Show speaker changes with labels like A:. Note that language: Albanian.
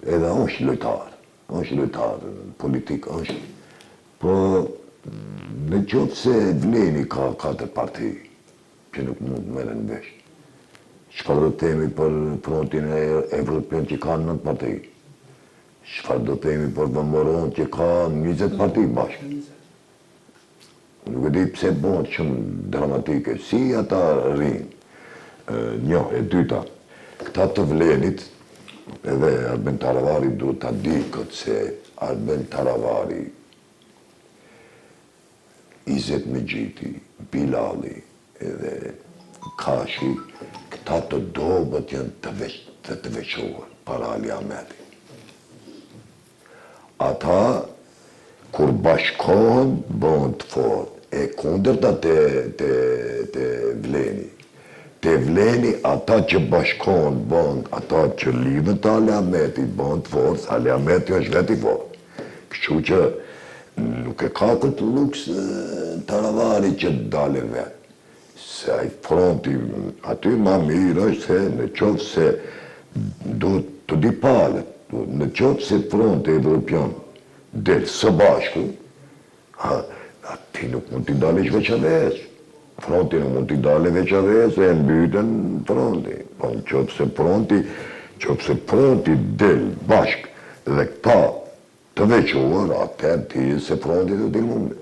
A: edhe është lojtar, politik është. Po, në qoftë se Vleni ka 4 parti, që nuk mund të merren vesh. Çfarë do të themi për frontin e evropian që ka 9 parti? Çfarë do të themi për Bambaron që ka 20 parti bashkë? Nuk e di pse bëhet shumë dramatike. Si ata rrinë? Një, e dyta, këta të Vlenit, edhe Arben Taravari duhet ta di këtë se Arben Taravari, Izet Megjiti, Bilali, edhe Kashi, këta të dobët janë të veçuar para Ali Ahmeti. Ata, kur bashkohen, bëhen të fortë. E kundërta të Vleni. Të Vleni, ata që bashkohen, bëhen, ata që lidhen të Ali Ahmeti, bëhen të fortë, Ali Ahmeti është veti fortë. Kështu që nuk e ka këtë luks Taravari që dalin vetë. Se ai fronti, aty ma mirë është se në qoftë se do të di palet, në qoftë se fronti evropian del së bashku, ati nuk mund t'i dali veçaves. Fronti nuk mund t'i dali veçaves e mbyten fronti. Po në qoftë se fronti del bashk dhe këta të veçuar, atër ti se fronti të t'i mund.